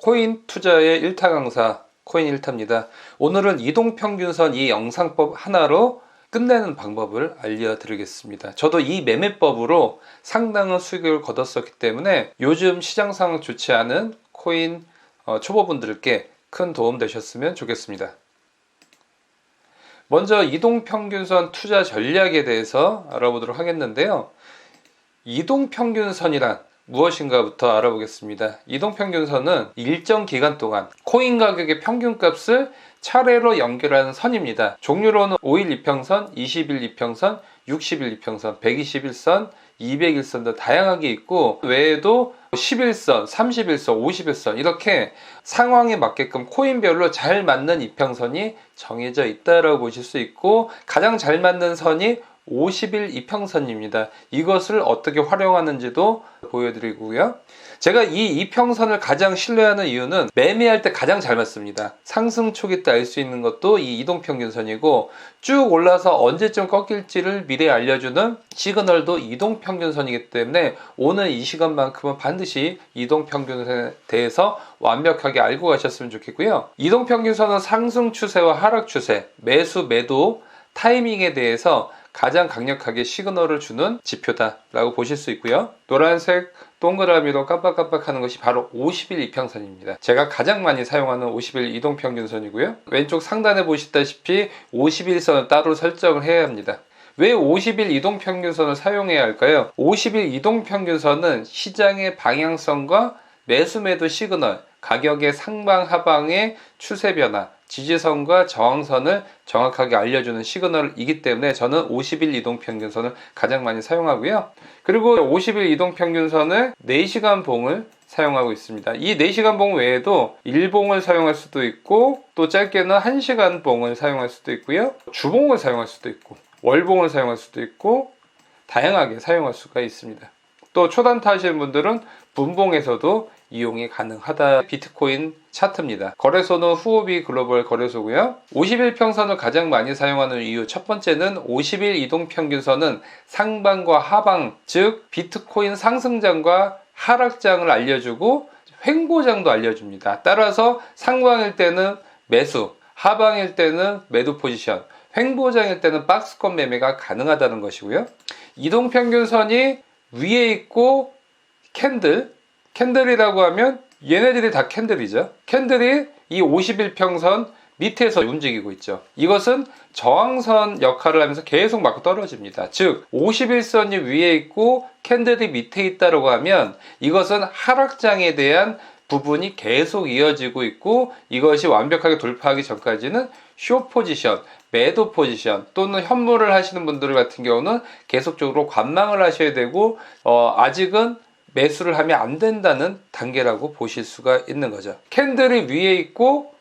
코인 투자의 1타 강사 코인 1타입니다. 오늘은 이동평균선 이 영상법 하나로 끝내는 방법을 알려드리겠습니다. 저도 이 매매법으로 상당한 수익을 거뒀었기 때문에 요즘 시장 상황 좋지 않은 코인 초보분들께 큰 도움 되셨으면 좋겠습니다. 먼저 이동평균선 투자 전략에 대해서 알아보도록 하겠는데요. 이동평균선이란 무엇인가부터 알아보겠습니다. 이동평균선은 일정 기간 동안 코인 가격의 평균값을 차례로 연결하는 선입니다. 종류로는 5일 이평선, 20일 이평선, 60일 이평선, 120일선, 200일선 등 다양하게 있고 외에도 10일선, 30일선, 50일선 이렇게 상황에 맞게끔 코인별로 잘 맞는 이평선이 정해져 있다고 보실 수 있고 가장 잘 맞는 선이 50일 이평선입니다. 이것을 어떻게 활용하는지도 보여드리고요. 제가 이 이평선을 가장 신뢰하는 이유는 매매할 때 가장 잘 맞습니다. 상승 초기 때 알 수 있는 것도 이 이동평균선이고 쭉 올라서 언제쯤 꺾일지를 미리 알려주는 시그널도 이동평균선이기 때문에 오늘 이 시간만큼은 반드시 이동평균선에 대해서 완벽하게 알고 가셨으면 좋겠고요. 이동평균선은 상승 추세와 하락 추세, 매수, 매도, 타이밍에 대해서 가장 강력하게 시그널을 주는 지표다라고 보실 수 있고요. 노란색 동그라미로 깜빡깜빡하는 것이 바로 50일 이평선입니다. 제가 가장 많이 사용하는 50일 이동평균선이고요. 왼쪽 상단에 보시다시피 50일선을 따로 설정을 해야 합니다. 왜 50일 이동평균선을 사용해야 할까요? 50일 이동평균선은 시장의 방향성과 매수 매도 시그널, 가격의 상방 하방의 추세 변화, 지지선과 저항선을 정확하게 알려주는 시그널이기 때문에 저는 50일 이동평균선을 가장 많이 사용하고요. 그리고 50일 이동평균선을 4시간 봉을 사용하고 있습니다. 이 4시간 봉 외에도 일봉을 사용할 수도 있고 또 짧게는 1시간 봉을 사용할 수도 있고요. 주봉을 사용할 수도 있고 월봉을 사용할 수도 있고 다양하게 사용할 수가 있습니다. 또 초단타 하시는 분들은 분봉에서도 이용이 가능하다. 비트코인 차트입니다. 거래소는 후오비 글로벌 거래소고요. 50일 평선을 가장 많이 사용하는 이유 첫 번째는 50일 이동평균선은 상방과 하방, 즉 비트코인 상승장과 하락장을 알려주고 횡보장도 알려줍니다. 따라서 상방일 때는 매수, 하방일 때는 매도 포지션, 횡보장일 때는 박스권 매매가 가능하다는 것이고요. 이동평균선이 위에 있고 캔들이라고 하면 얘네들이 다 캔들이죠. 캔들이 이 50일 평선 밑에서 움직이고 있죠. 이것은 저항선 역할을 하면서 계속 맞고 떨어집니다. 즉 51선이 위에 있고 캔들이 밑에 있다고 하면 이것은 하락장에 대한 부분이 계속 이어지고 있고 이것이 완벽하게 돌파하기 전까지는 숏 포지션, 매도 포지션 또는 현물을 하시는 분들 같은 경우는 계속적으로 관망을 하셔야 되고 아직은 매수를 하면 안 된다는 단계라고 보실 수가 있는 거죠. 캔들이 위에 있고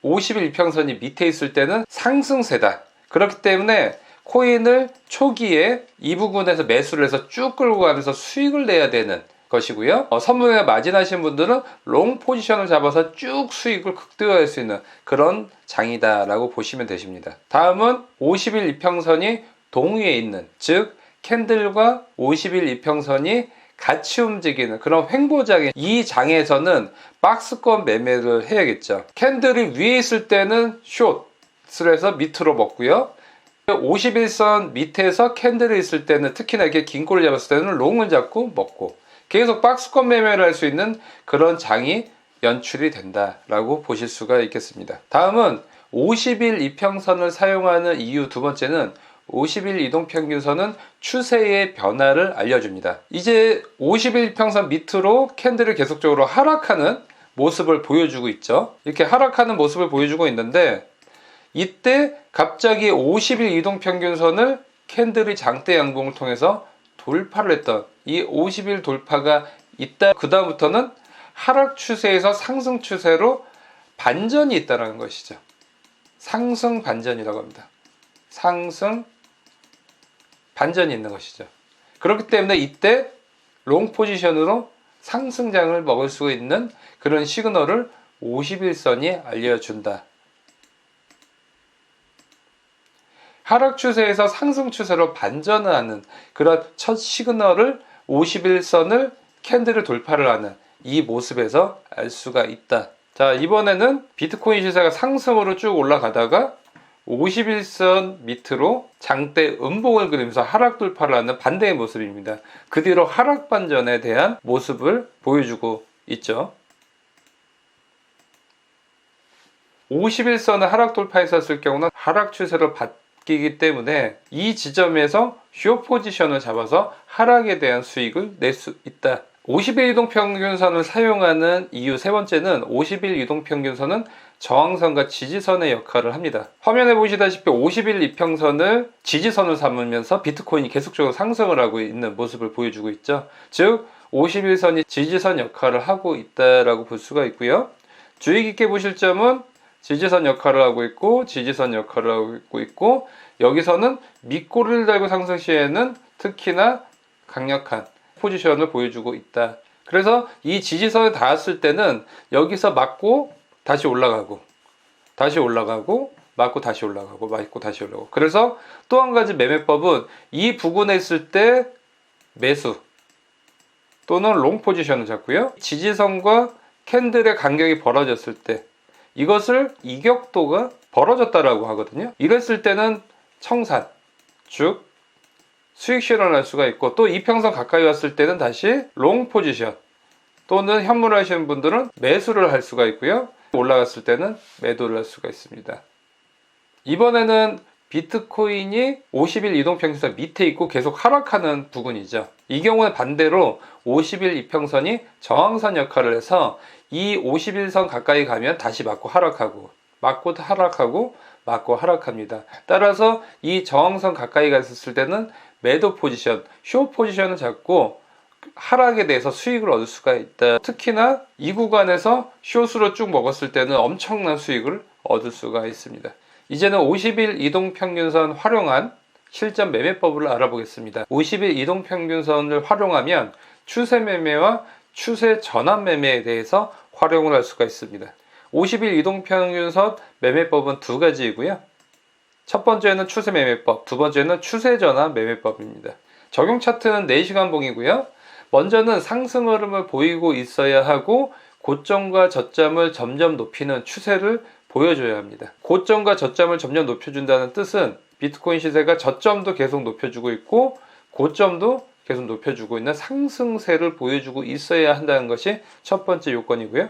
50일 이평선이 밑에 있을 때는 상승세다. 그렇기 때문에 코인을 초기에 이 부분에서 매수를 해서 쭉 끌고 가면서 수익을 내야 되는 것이고요. 선물에 마진하신 분들은 롱 포지션을 잡아서 쭉 수익을 극대화할 수 있는 그런 장이다라고 보시면 되십니다. 다음은 50일 이평선이 동위에 있는, 즉 캔들과 50일 이평선이 같이 움직이는 그런 횡보장의 이 장에서는 박스권 매매를 해야겠죠. 캔들이 위에 있을 때는 숏을 해서 밑으로 먹고요. 51선 밑에서 캔들이 있을 때는 특히나 이렇게 긴 꼴을 잡았을 때는 롱을 잡고 먹고 계속 박스권 매매를 할 수 있는 그런 장이 연출이 된다라고 보실 수가 있겠습니다. 다음은 50일 이평선을 사용하는 이유 두 번째는 50일 이동평균선은 추세의 변화를 알려줍니다. 이제 50일 평선 밑으로 캔들이 계속적으로 하락하는 모습을 보여주고 있죠. 이렇게 하락하는 모습을 보여주고 있는데 이때 갑자기 50일 이동평균선을 캔들이 장대 양봉을 통해서 돌파를 했던 이 50일 돌파가 있다. 그 다음부터는 하락 추세에서 상승 추세로 반전이 있다는 것이죠. 상승 반전이라고 합니다. 상승 반전이 있는 것이죠. 그렇기 때문에 이때 롱 포지션으로 상승장을 먹을 수 있는 그런 시그널을 50일선이 알려준다. 하락 추세에서 상승 추세로 반전을 하는 그런 첫 시그널을 50일선을 캔들을 돌파를 하는 이 모습에서 알 수가 있다. 자, 이번에는 비트코인 시세가 상승으로 쭉 올라가다가 51선 밑으로 장대 음봉을 그리면서 하락 돌파를 하는 반대의 모습입니다. 그 뒤로 하락 반전에 대한 모습을 보여주고 있죠. 51선을 하락 돌파했었을 경우는 하락 추세로 바뀌기 때문에 이 지점에서 숏 포지션을 잡아서 하락에 대한 수익을 낼 수 있다. 50일 이동평균선을 사용하는 이유 세 번째는 50일 이동평균선은 저항선과 지지선의 역할을 합니다. 화면에 보시다시피 50일 이평선을 지지선을 삼으면서 비트코인이 계속적으로 상승을 하고 있는 모습을 보여주고 있죠. 즉 51선이 지지선 역할을 하고 있다라고 볼 수가 있고요. 주의 깊게 보실 점은 지지선 역할을 하고 있고 지지선 역할을 하고 있고 여기서는 밑꼬리를 달고 상승 시에는 특히나 강력한 포지션을 보여주고 있다. 그래서 이 지지선에 닿았을 때는 여기서 맞고 다시 올라가고 다시 올라가고 맞고 다시 올라가고 맞고 다시 올라가고. 그래서 또 한 가지 매매법은 이 부근에 있을 때 매수 또는 롱 포지션을 잡고요. 지지선과 캔들의 간격이 벌어졌을 때 이것을 이격도가 벌어졌다라고 하거든요. 이랬을 때는 청산, 즉 수익 실현을 할 수가 있고, 또 이평선 가까이 왔을 때는 다시 롱 포지션 또는 현물 하시는 분들은 매수를 할 수가 있고요. 올라갔을 때는 매도를 할 수가 있습니다. 이번에는 비트코인이 50일 이동평균선 밑에 있고 계속 하락하는 부분이죠. 이 경우는 반대로 50일 이평선이 저항선 역할을 해서 이 51선 가까이 가면 다시 맞고 하락하고 맞고 하락하고 맞고 하락합니다. 따라서 이 저항선 가까이 갔을 때는 매도 포지션, 숏 포지션을 잡고 하락에 대해서 수익을 얻을 수가 있다. 특히나 이 구간에서 숏으로 쭉 먹었을 때는 엄청난 수익을 얻을 수가 있습니다. 이제는 50일 이동평균선 활용한 실전 매매법을 알아보겠습니다. 50일 이동평균선을 활용하면 추세 매매와 추세 전환 매매에 대해서 활용을 할 수가 있습니다. 50일 이동평균선 매매법은 두 가지이고요. 첫 번째는 추세 매매법, 두 번째는 추세 전환 매매법입니다. 적용 차트는 4시간 봉이고요. 먼저는 상승 흐름을 보이고 있어야 하고 고점과 저점을 점점 높이는 추세를 보여줘야 합니다. 고점과 저점을 점점 높여준다는 뜻은 비트코인 시세가 저점도 계속 높여주고 있고 고점도 계속 높여주고 있는 상승세를 보여주고 있어야 한다는 것이 첫 번째 요건이고요.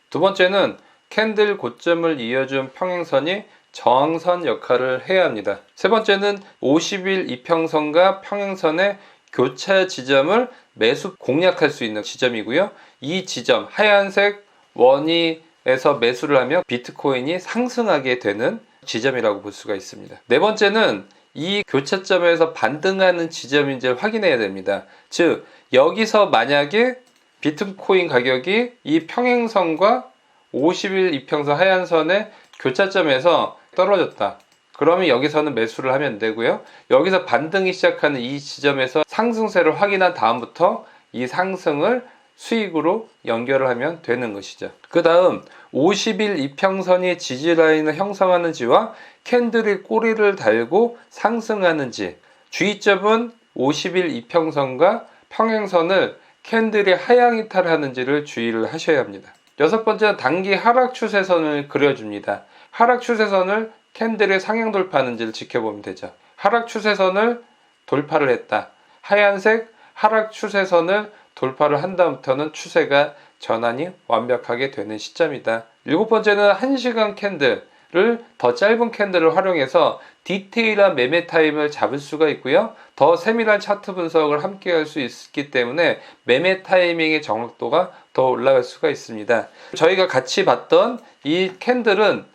두 번째는 캔들 고점을 이어준 평행선이 저항선 역할을 해야 합니다. 세 번째는 50일 이평선과 평행선의 교차 지점을 매수 공략할 수 있는 지점이고요. 이 지점 하얀색 원위에서 매수를 하면 비트코인이 상승하게 되는 지점이라고 볼 수가 있습니다. 네 번째는 이 교차점에서 반등하는 지점인지를 확인해야 됩니다. 즉 여기서 만약에 비트코인 가격이 이 평행선과 50일 이평선 하얀선의 교차점에서 떨어졌다. 그러면 여기서는 매수를 하면 되고요. 여기서 반등이 시작하는 이 지점에서 상승세를 확인한 다음부터 이 상승을 수익으로 연결을 하면 되는 것이죠. 그 다음 50일 이평선이 지지라인을 형성하는지와 캔들이 꼬리를 달고 상승하는지, 주의점은 50일 이평선과 평행선을 캔들이 하향 이탈하는지를 주의를 하셔야 합니다. 여섯 번째는 단기 하락 추세선을 그려줍니다. 하락 추세선을 캔들이 상향 돌파하는지를 지켜보면 되죠. 하락 추세선을 돌파를 했다. 하얀색 하락 추세선을 돌파를 한 다음부터는 추세가 전환이 완벽하게 되는 시점이다. 일곱 번째는 1시간 캔들을 더 짧은 캔들을 활용해서 디테일한 매매 타임을 잡을 수가 있고요. 더 세밀한 차트 분석을 함께 할 수 있기 때문에 매매 타이밍의 정확도가 더 올라갈 수가 있습니다. 저희가 같이 봤던 이 캔들은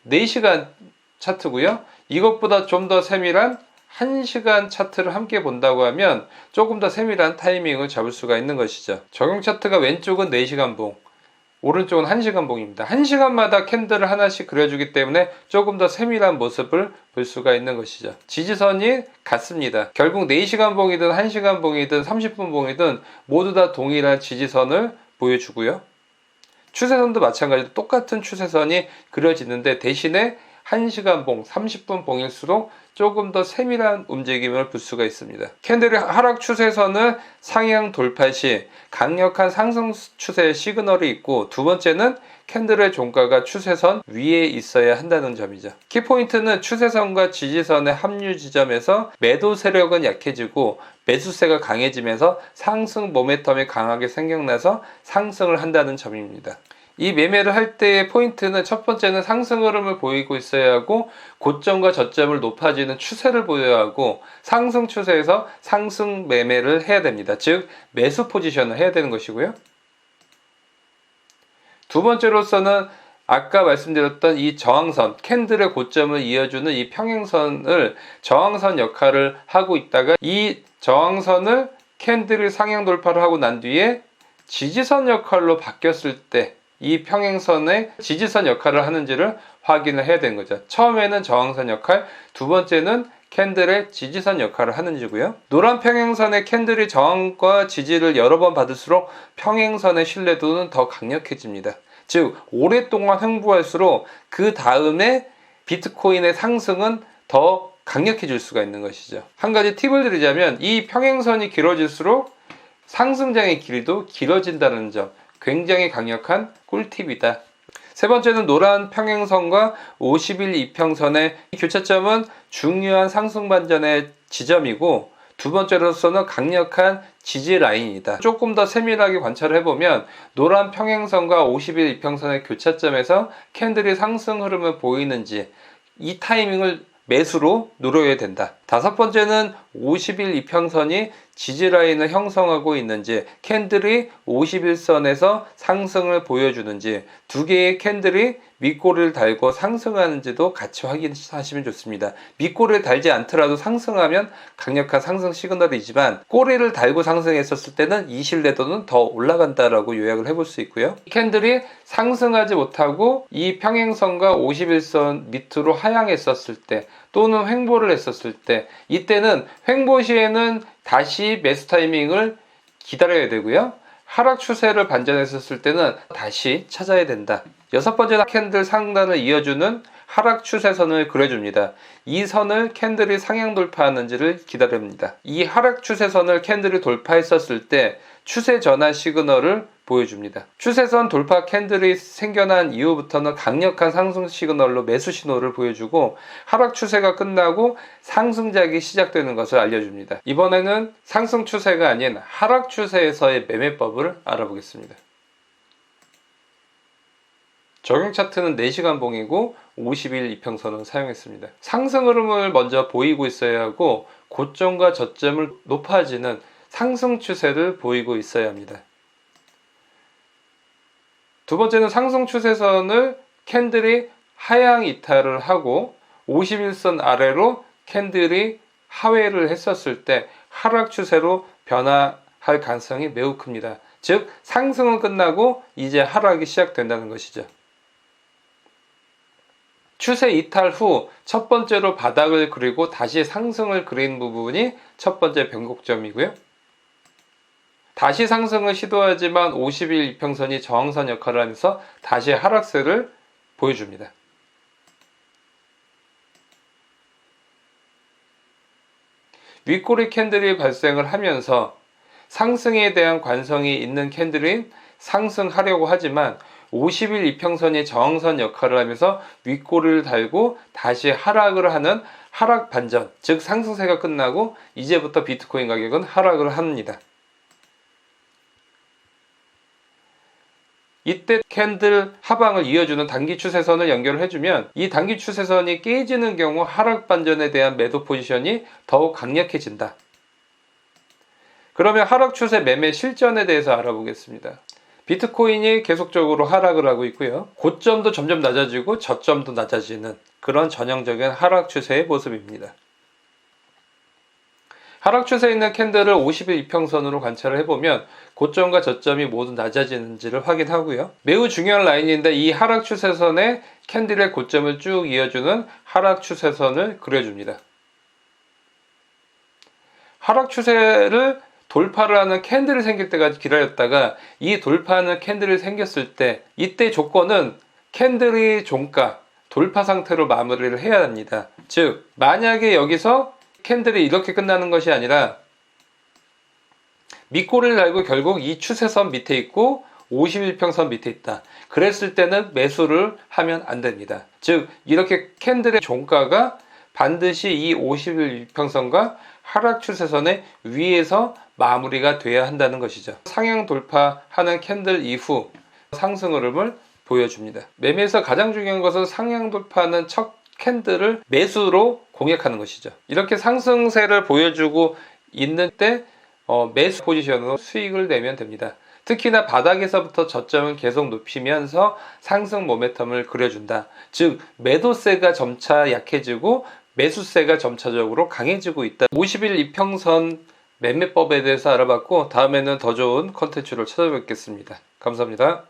4시간 차트고요. 이것보다 좀 더 세밀한 1시간 차트를 함께 본다고 하면 조금 더 세밀한 타이밍을 잡을 수가 있는 것이죠. 적용 차트가 왼쪽은 4시간 봉, 오른쪽은 1시간 봉입니다. 1시간마다 캔들을 하나씩 그려주기 때문에 조금 더 세밀한 모습을 볼 수가 있는 것이죠. 지지선이 같습니다. 결국 4시간 봉이든 1시간 봉이든 30분 봉이든 모두 다 동일한 지지선을 보여주고요. 추세선도 마찬가지로 똑같은 추세선이 그려지는데 대신에 1시간 봉, 30분 봉일수록 조금 더 세밀한 움직임을 볼 수가 있습니다. 캔들의 하락 추세선을 상향 돌파 시 강력한 상승 추세의 시그널이 있고, 두 번째는 캔들의 종가가 추세선 위에 있어야 한다는 점이죠. 키포인트는 추세선과 지지선의 합류 지점에서 매도 세력은 약해지고 매수세가 강해지면서 상승 모멘텀이 강하게 생겨나서 상승을 한다는 점입니다. 이 매매를 할 때의 포인트는 첫 번째는 상승 흐름을 보이고 있어야 하고, 고점과 저점을 높아지는 추세를 보여야 하고, 상승 추세에서 상승 매매를 해야 됩니다. 즉 매수 포지션을 해야 되는 것이고요. 두 번째로서는 아까 말씀드렸던 이 저항선, 캔들의 고점을 이어주는 이 평행선을 저항선 역할을 하고 있다가, 이 저항선을 캔들이 상향 돌파를 하고 난 뒤에 지지선 역할로 바뀌었을 때 이 평행선의 지지선 역할을 하는지를 확인을 해야 되는 거죠. 처음에는 저항선 역할, 두 번째는 캔들의 지지선 역할을 하는지고요. 노란 평행선의 캔들이 저항과 지지를 여러 번 받을수록 평행선의 신뢰도는 더 강력해집니다. 즉 오랫동안 횡보할수록 그 다음에 비트코인의 상승은 더 강력해질 수가 있는 것이죠. 한 가지 팁을 드리자면, 이 평행선이 길어질수록 상승장의 길이도 길어진다는 점, 굉장히 강력한 꿀팁이다. 세 번째는 노란 평행선과 50일 이평선의 교차점은 중요한 상승 반전의 지점이고, 두 번째로서는 강력한 지지 라인이다. 조금 더 세밀하게 관찰을 해보면 노란 평행선과 50일 이평선의 교차점에서 캔들이 상승 흐름을 보이는지, 이 타이밍을 매수로 누려야 된다. 다섯 번째는 50일 이평선이 지지라인을 형성하고 있는지, 캔들이 51선에서 상승을 보여주는지, 두 개의 캔들이 밑꼬리를 달고 상승하는지도 같이 확인하시면 좋습니다. 밑꼬리를 달지 않더라도 상승하면 강력한 상승 시그널이지만, 꼬리를 달고 상승했었을 때는 이 신뢰도는 더 올라간다라고 요약을 해볼 수 있고요. 캔들이 상승하지 못하고 이 평행선과 51선 밑으로 하향했었을 때, 또는 횡보를 했었을 때, 이때는 횡보 시에는 다시 매수 타이밍을 기다려야 되고요. 하락 추세를 반전했었을 때는 다시 찾아야 된다. 여섯 번째는 캔들 상단을 이어주는 하락 추세선을 그려줍니다. 이 선을 캔들이 상향 돌파하는지를 기다립니다. 이 하락 추세선을 캔들이 돌파했었을 때 추세 전환 시그널을 보여줍니다. 추세선 돌파 캔들이 생겨난 이후부터는 강력한 상승 시그널로 매수 신호를 보여주고, 하락 추세가 끝나고 상승작이 시작되는 것을 알려줍니다. 이번에는 상승 추세가 아닌 하락 추세에서의 매매법을 알아보겠습니다. 적용 차트는 4시간 봉이고 50일 이평선을 사용했습니다. 상승 흐름을 먼저 보이고 있어야 하고, 고점과 저점을 높아지는 상승 추세를 보이고 있어야 합니다. 두 번째는 상승 추세선을 캔들이 하향 이탈을 하고 51선 아래로 캔들이 하회를 했었을 때 하락 추세로 변화할 가능성이 매우 큽니다. 즉 상승은 끝나고 이제 하락이 시작된다는 것이죠. 추세 이탈 후 첫 번째로 바닥을 그리고 다시 상승을 그린 부분이 첫 번째 변곡점이고요. 다시 상승을 시도하지만 50일 이평선이 저항선 역할을 하면서 다시 하락세를 보여줍니다. 윗꼬리 캔들이 발생을 하면서 상승에 대한 관성이 있는 캔들이 상승하려고 하지만 50일 이평선이 저항선 역할을 하면서 윗꼬리를 달고 다시 하락을 하는 하락 반전, 즉 상승세가 끝나고 이제부터 비트코인 가격은 하락을 합니다. 이때 캔들 하방을 이어주는 단기 추세선을 연결을 해주면, 이 단기 추세선이 깨지는 경우 하락 반전에 대한 매도 포지션이 더욱 강력해진다. 그러면 하락 추세 매매 실전에 대해서 알아보겠습니다. 비트코인이 계속적으로 하락을 하고 있고요. 고점도 점점 낮아지고 저점도 낮아지는 그런 전형적인 하락 추세의 모습입니다. 하락 추세에 있는 캔들을 50일 이평선으로 관찰을 해보면 고점과 저점이 모두 낮아지는지를 확인하고요. 매우 중요한 라인인데, 이 하락 추세선에 캔들의 고점을 쭉 이어주는 하락 추세선을 그려줍니다. 하락 추세를 돌파를 하는 캔들이 생길 때까지 기다렸다가 이 돌파하는 캔들이 생겼을 때, 이때 조건은 캔들이 종가, 돌파 상태로 마무리를 해야 합니다. 즉 만약에 여기서 캔들이 이렇게 끝나는 것이 아니라 밑꼬리를 달고 결국 이 추세선 밑에 있고 51평선 밑에 있다. 그랬을 때는 매수를 하면 안 됩니다. 즉 이렇게 캔들의 종가가 반드시 이 51평선과 하락 추세선의 위에서 마무리가 돼야 한다는 것이죠. 상향 돌파하는 캔들 이후 상승 흐름을 보여줍니다. 매매에서 가장 중요한 것은 상향 돌파하는 첫 캔들을 매수로 공략하는 것이죠. 이렇게 상승세를 보여주고 있는 때 매수 포지션으로 수익을 내면 됩니다. 특히나 바닥에서부터 저점을 계속 높이면서 상승 모멘텀을 그려준다. 즉 매도세가 점차 약해지고 매수세가 점차적으로 강해지고 있다. 50일 이평선 매매법에 대해서 알아봤고 다음에는 더 좋은 컨텐츠로 찾아뵙겠습니다. 감사합니다.